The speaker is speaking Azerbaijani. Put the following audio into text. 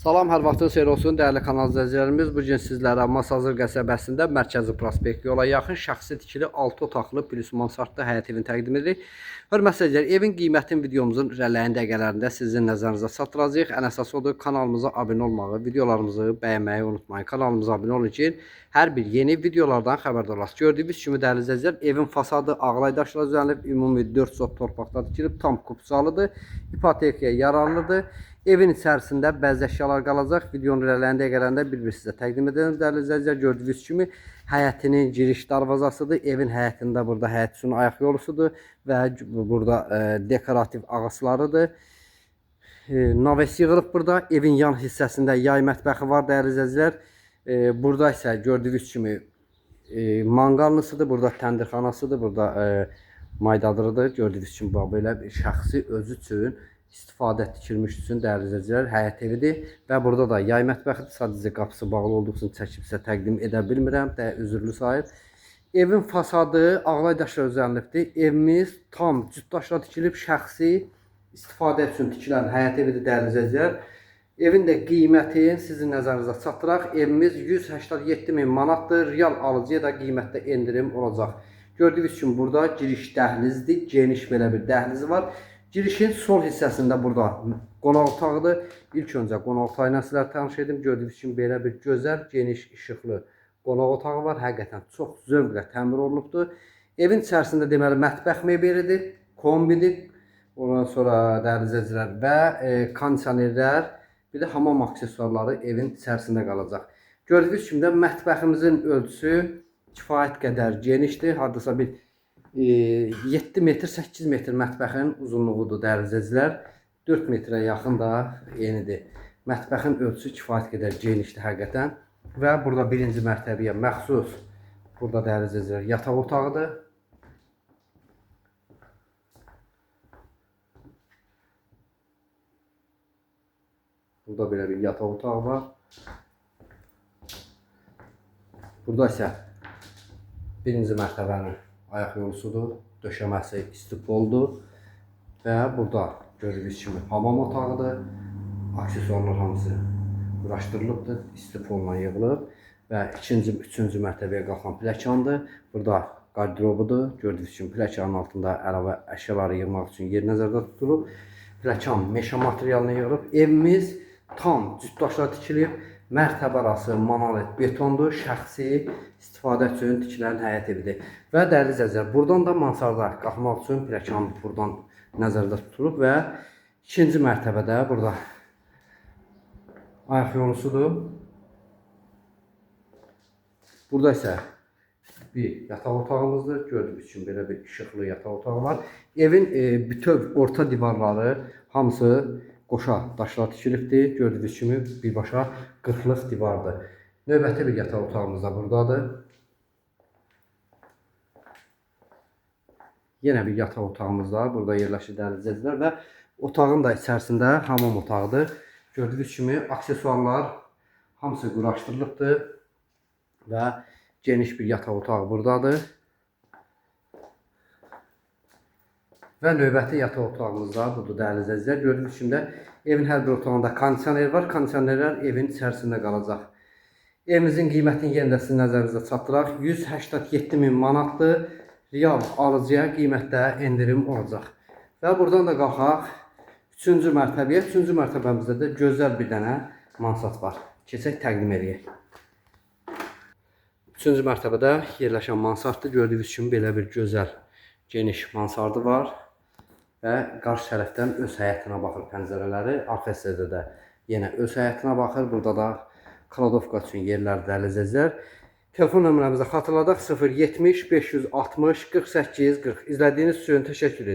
Salam, hər vaxtın xeyir olsun dəyərli kanal izləyicilərimiz. Bu gün sizlərə Masazır qəsəbəsində Mərkəzi Prospekt yola yaxın şəxsi tikili 6 otaqlı plus mansardlı həyət evini təqdim edirik. Hörmətli izləyicilər, evin qiymətini videomuzun irəliləyən dəqiqələrində sizin nəzərinizə çatdıracağıq. Ən əsas odur, kanalımıza abunə olmağı, videolarımızı bəyənməyi unutmayın. Kanalımıza abunə olun ki, hər bir yeni videolardan xəbərdar olasınız. Gördüyünüz kimi dəyərli izləyicilər, evin fasadı ağlay daşla düzənlib, ümumi 4 sot torpaqda tikilib, tam kupçalıdır, ipotekaya yararlıdır. Evin içərisində bəzi əşyalar qalacaq. Videonun irəliləyən dəqiqələrində bir-bir sizə təqdim edelim. Dəyərli izləyicilər, gördüyünüz kimi həyətinin giriş darvazasıdır. Evin həyətində burada həyət üçün ayaq yolusudur və burada dekorativ ağaclarıdır. Naves yığılıb burada. Evin yan hissəsində yay mətbəxi var dəyərli izləyicilər. Burada isə gördüyünüz kimi manqalnısıdır. Burada təndirxanasıdır. Burada maydadırıdır. Gördüyünüz kimi belə bir şəxsi özü üçün istifadə tikilmiş üçün dəyərli izləyicilər həyət evidir və burada da yay mətbəxidir. Sadəcə qapısı bağlı olduğu üçün çəkib sizə təqdim edə bilmirəm. Üzürlü sahib. Evin fasadı ağlay daşla düzənlibdir. Evimiz tam cüt daşla tikilib, şəxsi istifadə üçün tikilən həyət evidir dəyərli izləyicilər. Evin də qiymətini sizin nəzərinizə çatdıraq. Evimiz 187.000 manatdır. Real alıcıya da qiymətdə endirim olacaq. Gördüyünüz kimi burada giriş dəhlizdir. Geniş belə bir dəhlizi var. Girişin sol hissəsində burada qonaq otağıdır. İlk öncə qonaq otağı ilə sizlərə tanış edim. Gördüyünüz kimi belə bir gözəl, geniş, işıqlı qonaq otağı var. Həqiqətən çox zövqlə təmir olunubdur. Evin içərisində deməli mətbəx mebelidir, kombidir. Ondan sonra dəyərli izləyicilər və kondisionerlər, bir də hamam aksesuarları evin içərisində qalacaq. Gördüyünüz kimi də mətbəximizin ölçüsü kifayət qədər genişdir. Hardasa bir 7 metr, 8 metr mətbəxin uzunluğudur dəyərli izləyicilər. 4 metrə yaxın da enidir. Mətbəxin ölçüsü kifayət qədər genişdir həqiqətən. Və burada birinci mərtəbəyə məxsus burada dəyərli izləyicilər yataq otağıdır. Burada belə bir yataq otağı var. Burada isə birinci mərtəbənin ayaq yolusudur, döşəməsi istipoldur və burada gördüyünüz kimi hamam otağıdır. Aksesuarlar hamısı quraşdırılıbdır, istipolla yığılıb və ikinci, üçüncü mərtəbəyə qalxan pləkandır. Burada qardirobudur. Gördüyünüz kimi pləkanın altında əlavə əşyaları yığmaq üçün yer nəzərdə tutulub. Pləkan meşə materialına yığılıb. Evimiz tam cüt daşla tikilib. Mərtəbə arası monolit betondur, şəxsi istifadə üçün tikilən həyət evidir. Və dəyərli izləyicilər, buradan da mansarda qalxmaq üçün pləkan buradan nəzərdə tutulub və ikinci mərtəbədə burada ayaq yolusudur. Burada isə bir yataq otağımızdır. Gördüyünüz kimi belə bir işıqlı yataq otağı var. Evin bütöv orta divarları hamısı qoşa daşla tikilibdir. Gördüyünüz kimi birbaşa 40-lıq divardır. Növbəti bir yataq otağımız da buradadır. Yenə bir yataq otağımız da burada yerləşir dəyərli izləyicilər və otağın da içərisində hamam otağıdır. Gördüyünüz kimi aksesuarlar hamısı quraşdırılıbdır və geniş bir yataq otağı buradadır. Və növbəti yataq otağımız da budur dəyərli izləyicilər. Gördüyünüz kimi də evin hər bir otağında kondisioner var. Kondisionerlər evin içərisində qalacaq. Evimizin qiymətini yenə də sizin nəzərinizə çatdıraq. 187.000 manatdır. Real alıcıya qiymətdə endirim olacaq. Və buradan da qalxaq 3-cü mərtəbəyə. 3-cü mərtəbəmizdə də gözəl bir dənə mansard var. Keçək təqdim edək. 3-cü mərtəbədə yerləşən mansarddır. Gördüyünüz kimi belə bir gözəl, geniş mansardı var. Və qarşı tərəfdən öz həyətinə baxır pəncərələri. Arxa hissədə də yenə öz həyətinə baxır. Burada da kladovka üçün yerlər dəyərli izləyicilər. Telefon nömrəmizə xatırladaq 070 560 48 40. İzlədiyiniz üçün təşəkkür edirəm.